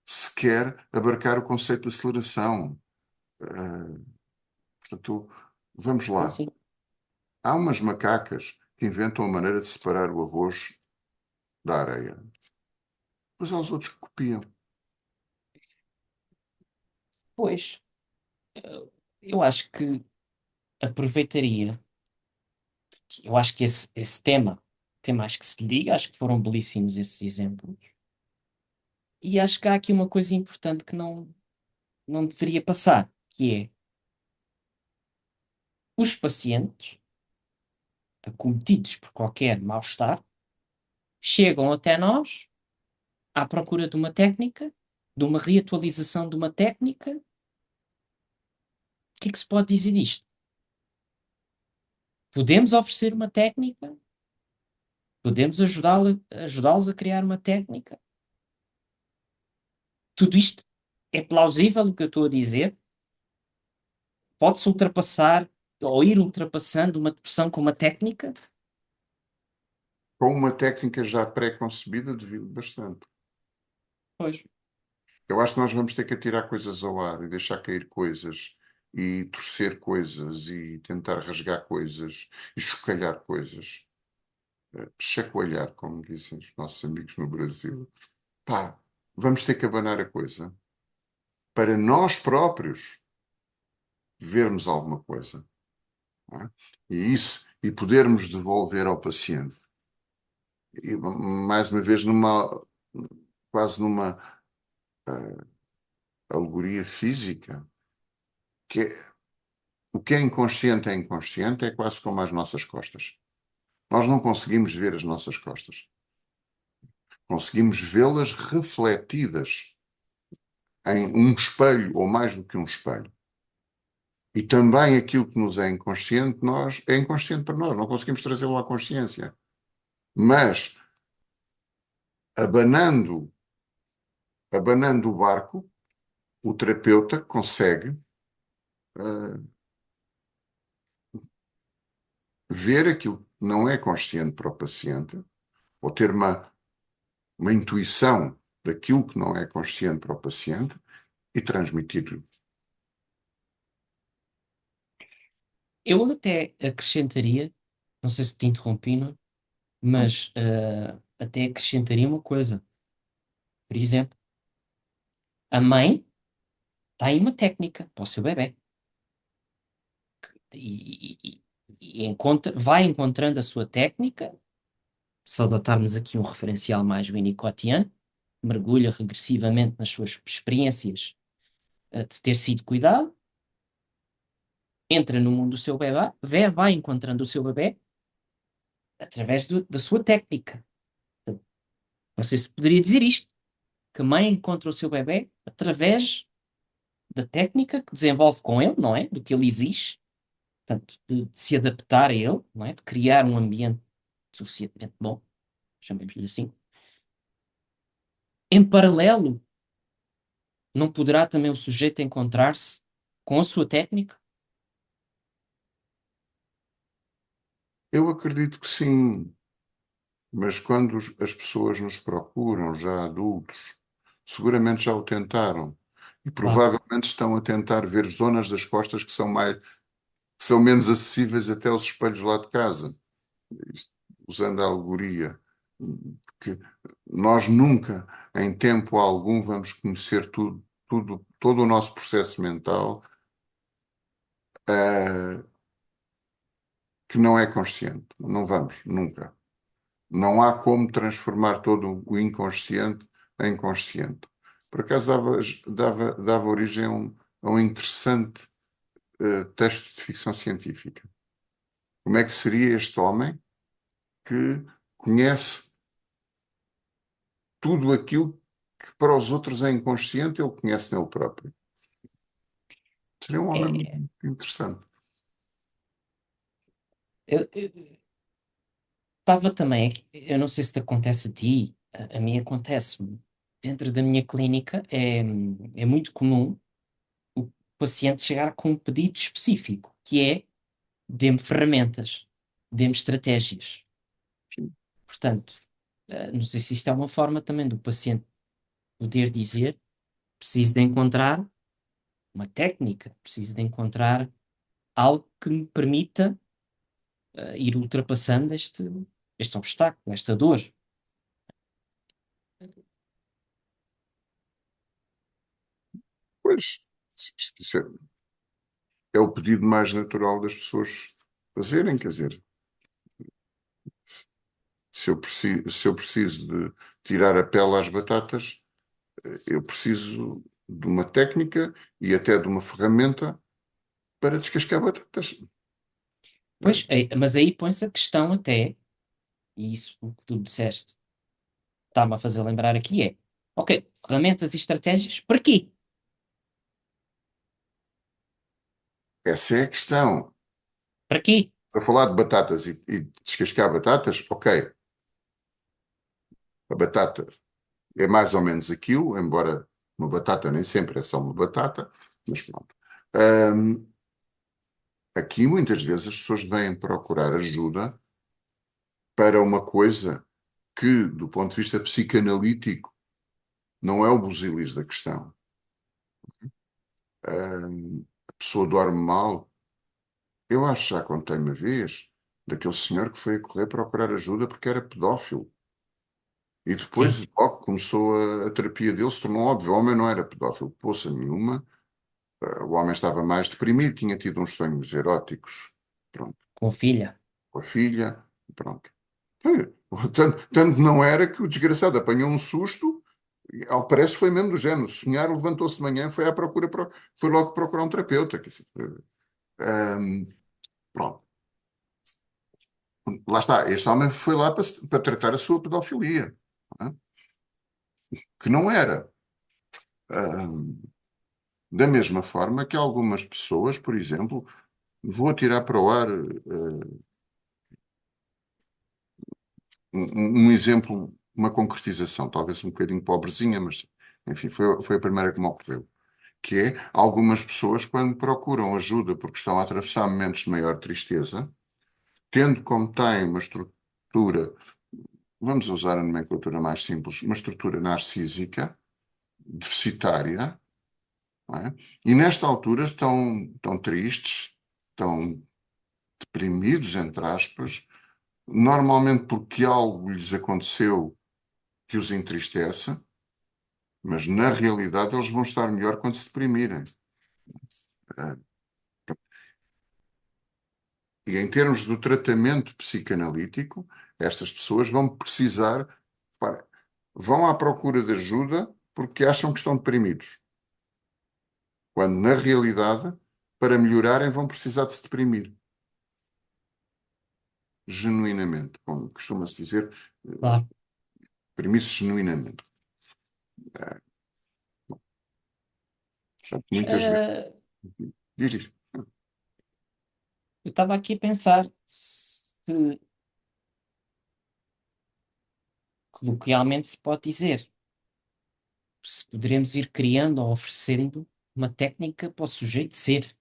sequer abarcar o conceito de aceleração. Portanto, vamos
Sim,
lá.
sim.
Há umas macacas que inventam a maneira de separar o arroz da areia. Depois há os outros que copiam.
Pois, eu acho que aproveitaria. Eu acho que esse tema tem mais que se lhe diga, acho que foram belíssimos esses exemplos. E acho que há aqui uma coisa importante que não deveria passar, que é os pacientes, acometidos por qualquer mal-estar, chegam até nós à procura de uma técnica, de uma reatualização de uma técnica. O que é que se pode dizer disto? Podemos oferecer uma técnica, podemos ajudá-los a criar uma técnica. Tudo isto é plausível o que eu estou a dizer? Pode-se ultrapassar ou ir ultrapassando uma depressão com uma técnica?
Com uma técnica já pré-concebida, devido bastante.
Pois.
Eu acho que nós vamos ter que atirar coisas ao ar e deixar cair coisas e torcer coisas e tentar rasgar coisas e chocalhar coisas. Chacoalhar, como dizem os nossos amigos no Brasil. Pá, vamos ter que abanar a coisa para nós próprios vermos alguma coisa. Não é? E isso, e podermos devolver ao paciente. E, mais uma vez, quase numa alegoria física, que o que é inconsciente é quase como as nossas costas. Nós não conseguimos ver as nossas costas. Conseguimos vê-las refletidas em um espelho ou mais do que um espelho. E também aquilo que nos é inconsciente, é inconsciente para nós, não conseguimos trazê-lo à consciência. Mas abanando, abanando o barco, o terapeuta consegue uh, ver aquilo que não é consciente para o paciente, ou ter uma intuição daquilo que não é consciente para o paciente e transmitir.
Eu até acrescentaria, não sei se te interrompi, não é? Mas até acrescentaria uma coisa. Por exemplo, a mãe tem uma técnica para o seu bebé e vai encontrando a sua técnica. Se adotarmos aqui um referencial mais winnicottiano, mergulha regressivamente nas suas experiências de ter sido cuidado, entra no mundo do seu bebé, vai encontrando o seu bebé através da sua técnica. Não sei se poderia dizer isto, que a mãe encontra o seu bebé através da técnica que desenvolve com ele, não é? Do que ele exige, portanto, de se adaptar a ele, não é? De criar um ambiente suficientemente bom, chamemos-lhe assim. Em paralelo, não poderá também o sujeito encontrar-se com a sua técnica?
Eu acredito que sim, mas quando as pessoas nos procuram, já adultos, seguramente já o tentaram. E
Claro.
provavelmente estão a tentar ver zonas das costas que são menos acessíveis até aos espelhos lá de casa. Isto, usando a alegoria, que nós nunca, em tempo algum, vamos conhecer todo o nosso processo mental, que não é consciente. Não vamos, nunca. Não há como transformar todo o inconsciente em consciente. Por acaso dava origem a um interessante texto de ficção científica. Como é que seria este homem que conhece tudo aquilo que para os outros é inconsciente, ele conhece nele próprio? Seria um homem
É,
muito interessante.
eu estava também aqui, eu não sei se te acontece a ti, a mim acontece-me. Dentro da minha clínica é muito comum o paciente chegar com um pedido específico, que é dê-me ferramentas, dê-me estratégias. Portanto, não sei se isto é uma forma também do paciente poder dizer, preciso de encontrar uma técnica, preciso de encontrar algo que me permita ir ultrapassando este obstáculo, esta dor.
Pois, isso é o pedido mais natural das pessoas fazerem, quer dizer, se eu preciso de tirar a pele às batatas, eu preciso de uma técnica e até de uma ferramenta para descascar batatas.
Pois, mas aí põe-se a questão até, e isso o que tu disseste está-me a fazer lembrar aqui é, ok, ferramentas e estratégias, para quê?
Essa é a questão.
Para quê?
Se a falar de batatas e descascar batatas, ok, a batata é mais ou menos aquilo, embora uma batata nem sempre é só uma batata, mas pronto. Ahm, Aqui muitas vezes as pessoas vêm procurar ajuda para uma coisa que, do ponto de vista psicanalítico, não é o busilis da questão. A pessoa dorme mal. Eu acho que já contei uma vez daquele senhor que foi a correr procurar ajuda porque era pedófilo. E
Sim,
depois, logo que começou a terapia dele, se tornou óbvio. O homem não era pedófilo, poça nenhuma. O homem estava mais deprimido, tinha tido uns sonhos eróticos, pronto,
com filha.
com a filha, pronto. Tanto não era que o desgraçado apanhou um susto, e, ao que parece foi mesmo do género. Sonhar, levantou-se de manhã, foi à procura, foi logo procurar um terapeuta. Quer dizer, hum, pronto. Lá está, este homem foi lá para tratar a sua pedofilia, não é? Que não era. Hum, Da mesma forma que algumas pessoas, por exemplo, vou tirar para o ar um exemplo, uma concretização, talvez um bocadinho pobrezinha, mas enfim, foi a primeira que me ocorreu. Que é algumas pessoas, quando procuram ajuda porque estão a atravessar momentos de maior tristeza, tendo como têm uma estrutura, vamos usar a nomenclatura mais simples, uma estrutura narcísica, deficitária, não é? E nesta altura estão tristes, estão deprimidos, entre aspas, normalmente porque algo lhes aconteceu que os entristece, mas na realidade eles vão estar melhor quando se deprimirem. Eh, E em termos do tratamento psicanalítico, estas pessoas vão precisar, repara, vão à procura de ajuda porque acham que estão deprimidos, quando na realidade, para melhorarem, vão precisar de se deprimir, genuinamente, como costuma-se dizer,
Claro.
deprimir-se genuinamente. Portanto, muitas vezes.
Ah,
Diz isto.
eu estava aqui a pensar se coloquialmente se pode dizer, se poderemos ir criando ou oferecendo uma técnica para o sujeito ser.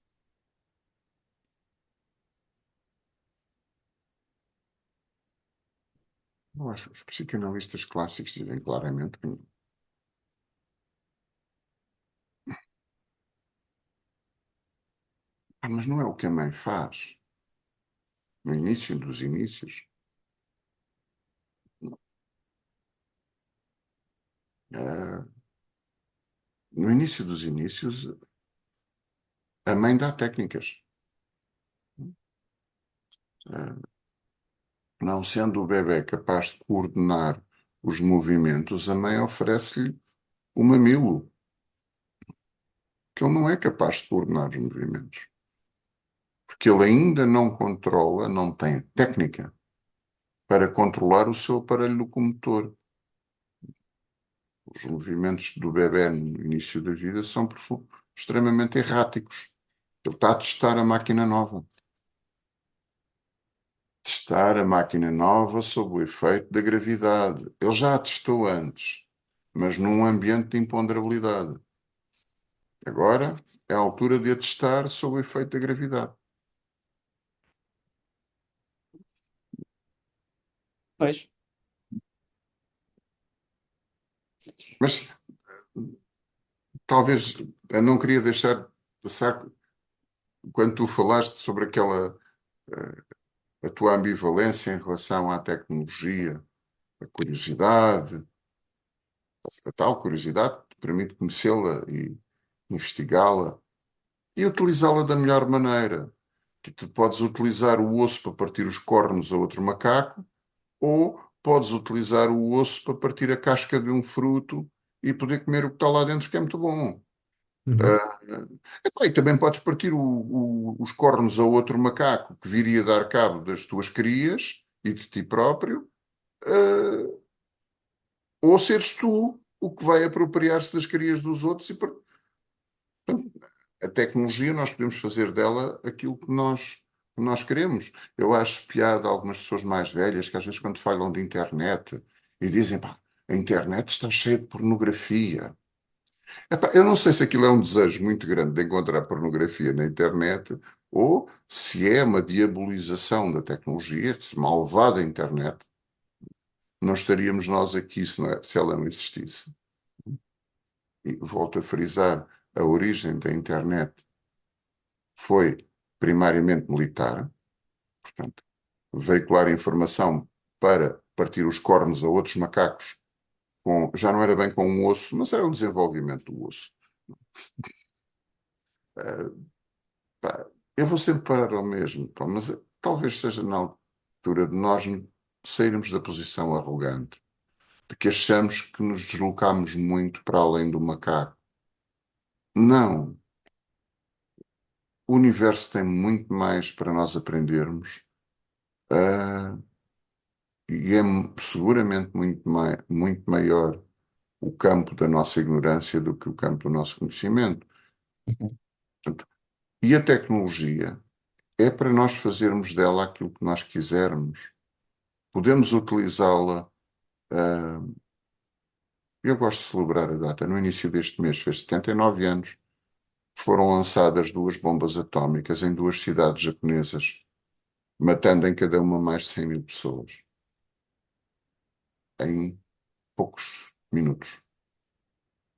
Eu acho que os psicanalistas clássicos dizem claramente que Mas não é o que a mãe faz no início dos inícios. Ah, no início dos inícios, a mãe dá técnicas. Ah, não sendo o bebé capaz de coordenar os movimentos, a mãe oferece-lhe o mamilo, que ele não é capaz de coordenar os movimentos. Porque ele ainda não controla, não tem técnica para controlar o seu aparelho locomotor. Os movimentos do bebé no início da vida são extremamente erráticos. Ele está a testar a máquina nova. Testar a máquina nova sob o efeito da gravidade. Ele já a testou antes, mas num ambiente de imponderabilidade. Agora é a altura de a testar sob o efeito da gravidade.
Pois.
Mas talvez eu não queria deixar passar quando tu falaste sobre a tua ambivalência em relação à tecnologia, a curiosidade, a tal curiosidade que te permite conhecê-la e investigá-la e utilizá-la da melhor maneira. Que tu podes utilizar o osso para partir os cornos a outro macaco, ou podes utilizar o osso para partir a casca de um fruto e poder comer o que está lá dentro, que é muito bom.
Uhum.
Ah, epá, e também podes partir os cornos a outro macaco que viria dar cabo das tuas crias e de ti próprio, ah, ou seres tu o que vai apropriar-se das crias dos outros. A tecnologia, nós podemos fazer dela aquilo que nós queremos. Eu acho piada algumas pessoas mais velhas que às vezes quando falam de internet e dizem, pá, a internet está cheia de pornografia. Epá, eu não sei se aquilo é um desejo muito grande de encontrar pornografia na internet ou se é uma diabolização da tecnologia, se malvada a internet, não estaríamos nós aqui se ela não existisse. E volto a frisar, a origem da internet foi primariamente militar, portanto, veicular informação para partir os cornos a outros macacos, já não era bem com um osso, mas era o desenvolvimento do osso. Uh, pá, eu vou sempre parar ao mesmo, pá, mas talvez seja na altura de nós sairmos da posição arrogante, de que achamos que nos deslocamos muito para além do macaco. Não. O universo tem muito mais para nós aprendermos. Uh, e é seguramente muito maior o campo da nossa ignorância do que o campo do nosso conhecimento.
Uhum.
Portanto, e a tecnologia é para nós fazermos dela aquilo que nós quisermos. Podemos utilizá-la. Eu gosto de celebrar a data. No início deste mês fez 79 anos. Foram lançadas duas bombas atómicas em duas cidades japonesas, matando em cada uma mais de 100 mil pessoas em poucos minutos.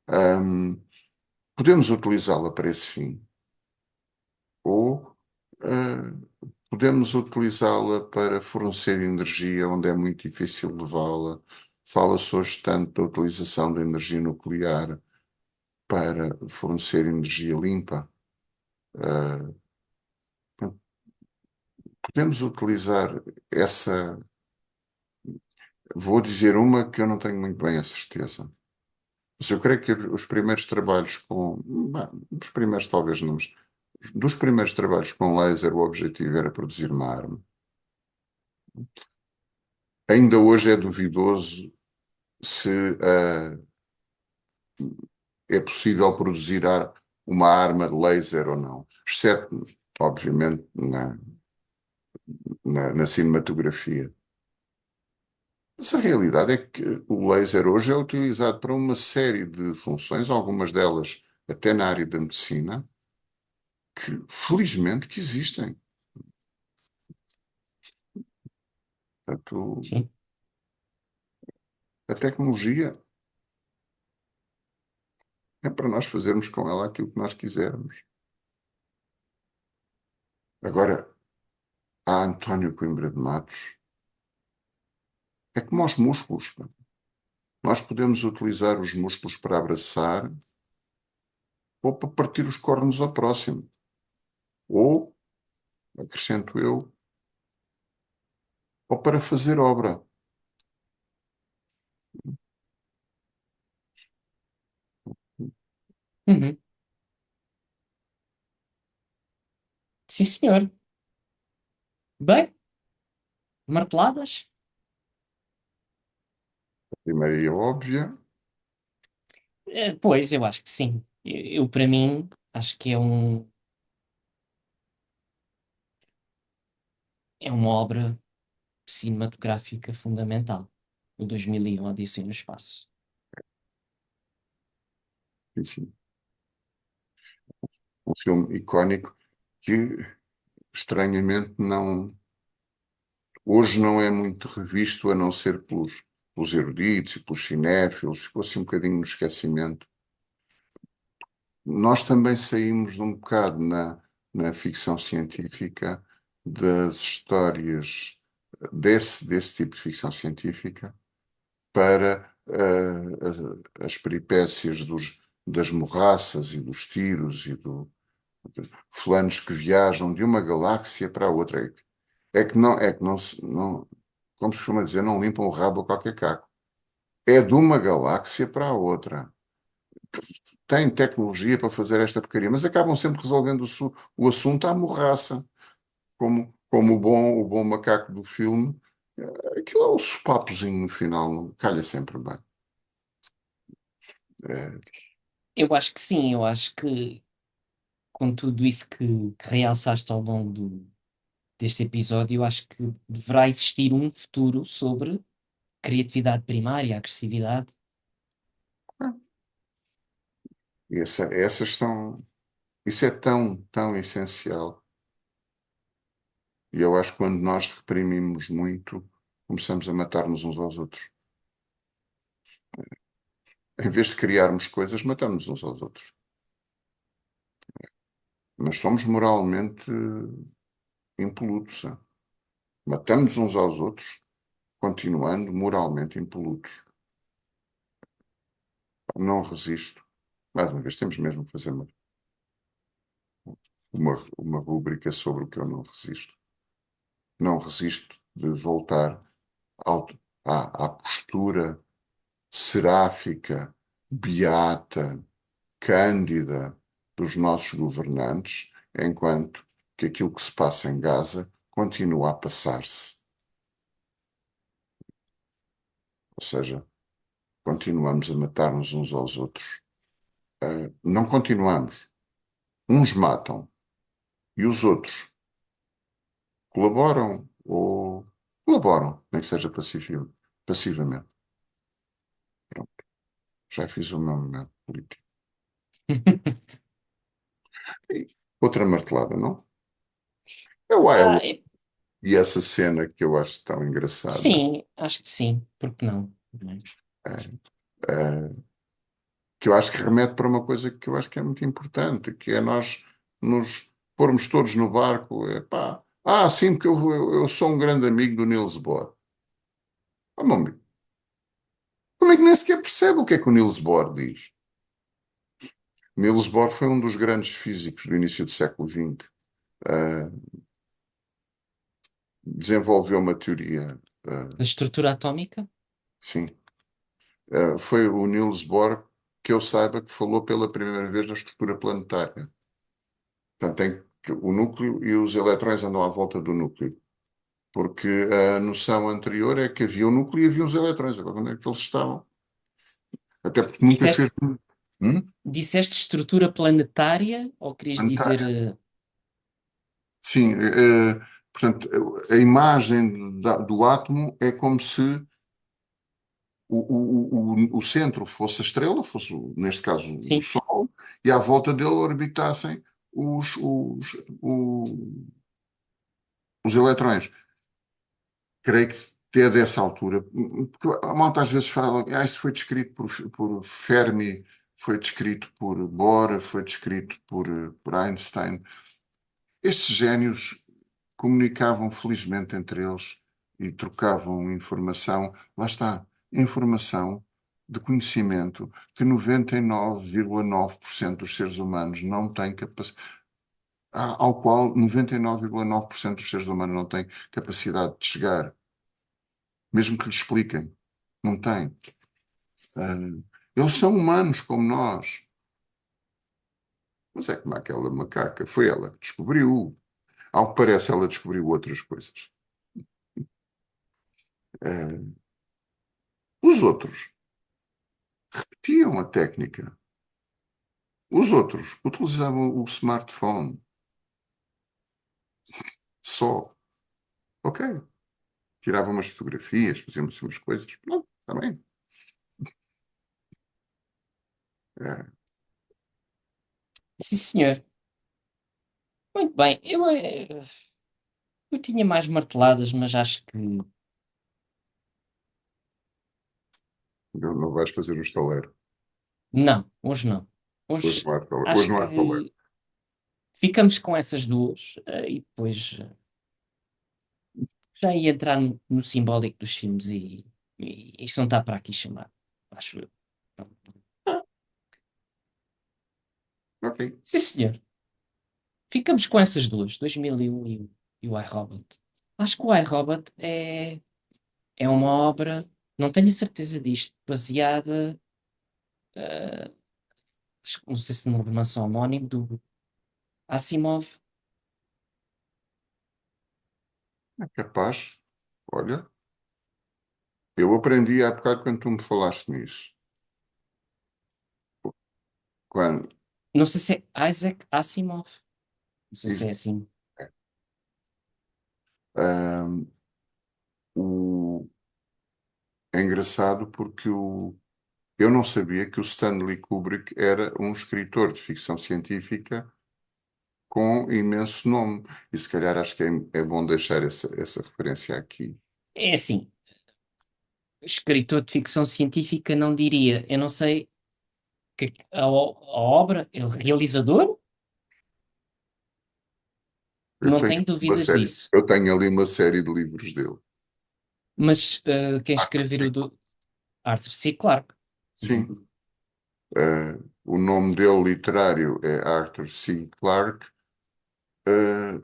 Ahm, podemos utilizá-la para esse fim ou podemos utilizá-la para fornecer energia onde é muito difícil levá-la. Fala-se hoje tanto da utilização da energia nuclear para fornecer energia limpa. Uh, podemos utilizar essa. Vou dizer uma que eu não tenho muito bem a certeza. Mas eu creio que os primeiros trabalhos com. Bem, os primeiros talvez não, mas dos primeiros trabalhos com laser, o objetivo era produzir uma arma. Ainda hoje é duvidoso se é possível produzir uma arma de laser ou não, exceto, obviamente, na cinematografia. Mas a realidade é que o laser hoje é utilizado para uma série de funções, algumas delas até na área da medicina, que felizmente que existem. Portanto,
Sim.
a tecnologia é para nós fazermos com ela aquilo que nós quisermos. Agora, a António Coimbra de Matos é como os músculos, pá. Nós podemos utilizar os músculos para abraçar ou para partir os cornos ao próximo. Ou, acrescento eu, ou para fazer obra.
Uhum. Sim, senhor. Bem, marteladas?
A primeira e a óbvia,
Pois, eu acho que sim. Para mim, acho que é uma obra cinematográfica fundamental. O 2001, Odisseia no Espaço.
enfim, um filme icónico que, estranhamente, hoje não é muito revisto, a não ser pelos eruditos e pelos cinéfilos, ficou assim um bocadinho no esquecimento. Nós também saímos de um bocado na ficção científica das histórias desse tipo de ficção científica para as peripécias das morraças e dos tiros de fulanos que viajam de uma galáxia para a outra. É que não, como se costuma dizer, não limpam o rabo a qualquer caco. É de uma galáxia para a outra. Têm tecnologia para fazer esta porcaria, mas acabam sempre resolvendo o assunto à morraça, como o bom macaco do filme. Aquilo é o sopapozinho no final, calha sempre bem. É,
Eu acho que sim, eu acho que com tudo isso que realçaste ao longo deste episódio, eu acho que deverá existir um futuro sobre criatividade primária, agressividade.
essas são, isso é tão, tão essencial. E eu acho que quando nós reprimimos muito, começamos a matar-nos uns aos outros. Em vez de criarmos coisas, matamos uns aos outros. Mas somos moralmente impolutos. Matamos uns aos outros, continuando moralmente impolutos. Não resisto. Mais uma vez, temos mesmo que fazer uma rúbrica sobre o que eu não resisto. Não resisto de voltar ao- à postura seráfica, beata, cândida dos nossos governantes, enquanto que aquilo que se passa em Gaza continua a passar-se. Ou seja, continuamos a matar-nos uns aos outros. Não continuamos. Uns matam e os outros colaboram, nem que seja passivamente. Pronto, já fiz o meu momento político. E outra martelada, não? É o
Ah,
Iowa. E essa cena que eu acho tão engraçada,
sim, acho que sim, porque não? Não é?
é, que eu acho que remete para uma coisa que eu acho que é muito importante, que é nós nos pormos todos no barco. Epá, sim, porque eu sou um grande amigo do Niels Bohr. Meu amigo, como é que nem sequer percebe o que é que o Niels Bohr diz? Niels Bohr foi um dos grandes físicos do início do século XX. Uh, Desenvolveu uma teoria,
Da estrutura atómica?
sim. Foi o Niels Bohr que eu saiba que falou pela primeira vez na estrutura planetária. Portanto, tem que o núcleo e os eletrões andam à volta do núcleo. Porque a noção anterior é que havia um núcleo e havia os eletrões. Agora, onde é que eles estavam? Até porque nunca fez.
Disseste, disseste estrutura planetária ou querias dizer.
Planetária. Sim, portanto, a imagem do átomo é como se o centro fosse a estrela, fosse, neste caso, o
Sim,
Sol, e à volta dele orbitassem os eletrões. Creio que é dessa altura. Porque a malta às vezes fala, isto foi descrito por Fermi, foi descrito por Bohr, foi descrito por Einstein. Estes génios comunicavam felizmente entre eles e trocavam informação. Lá está, informação de conhecimento que 99,9% dos seres humanos não têm capacidade, ao qual 99,9% dos seres humanos não têm capacidade de chegar, mesmo que lhes expliquem. Não têm. Ah, eles são humanos como nós. Mas é como aquela macaca, foi ela que descobriu. Ao que parece, ela descobriu outras coisas. Ah, os outros tinham a técnica. Os outros utilizavam o smartphone só. Ok. Tiravam umas fotografias, faziam assim umas coisas. Não, está bem. É,
Sim, senhor. Muito bem. Eu tinha mais marteladas, mas acho que
não, não vais fazer o estaleiro.
não, hoje não.
Hoje
Hoje
não há estaleiro. Hoje
acho
não há estaleiro.
que ficamos com essas duas e depois já ia entrar no simbólico dos filmes e isto não está para aqui chamar, acho eu. Pronto.
Ok.
Sim, senhor. Ficamos com essas duas, 2001 e o iRobot. Acho que o iRobot é uma obra, não tenho a certeza disto, baseada, não sei se no romance homónimo do Asimov.
É capaz. Olha, eu aprendi há bocado quando tu me falaste nisso. Quando,
Não sei se é Isaac Asimov. Não sei se
isso,
é assim.
ahm, é engraçado porque eu não sabia que o Stanley Kubrick era um escritor de ficção científica com imenso nome. E se calhar acho que é bom deixar essa referência aqui.
É assim, escritor de ficção científica não diria. Eu não sei que a obra, o realizador,
Eu
não
tenho
tenho
uma
dúvidas
série,
disso.
eu tenho ali uma série de livros dele.
Mas quem
Arthur
escrever o
C.
do Arthur C. Clarke.
Sim. O nome dele literário é Arthur C. Clarke. Uh,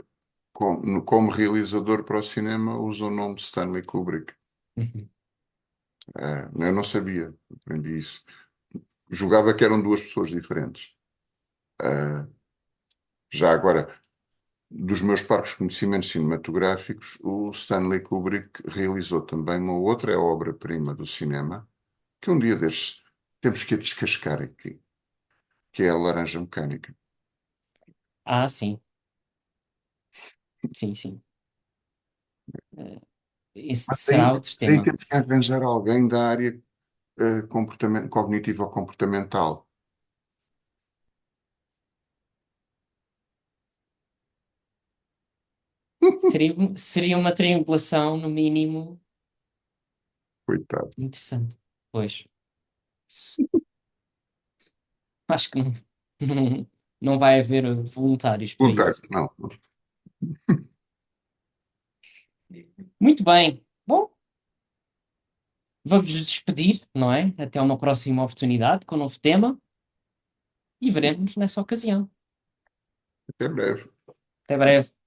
como realizador para o cinema usa o nome de Stanley Kubrick.
Uhum.
Eu não sabia, aprendi isso. Julgava que eram duas pessoas diferentes. Uh, já agora, dos meus parcos conhecimentos cinematográficos, o Stanley Kubrick realizou também uma outra obra-prima do cinema, que um dia destes temos que a descascar aqui, que é a Laranja Mecânica.
Ah, sim, sim, sim. Eh, esse
Mas
será outro
aí
tema.
temos que arranjar alguém da área cognitivo-comportamental.
Seria uma triangulação, no mínimo,
Coitado.
interessante. Pois, s- acho que não, não vai haver voluntários para isso.
Voluntários, não.
Muito bem. Bom, vamos nos despedir, não é? Até uma próxima oportunidade com um novo tema e veremos nessa ocasião.
Até breve.
Até breve.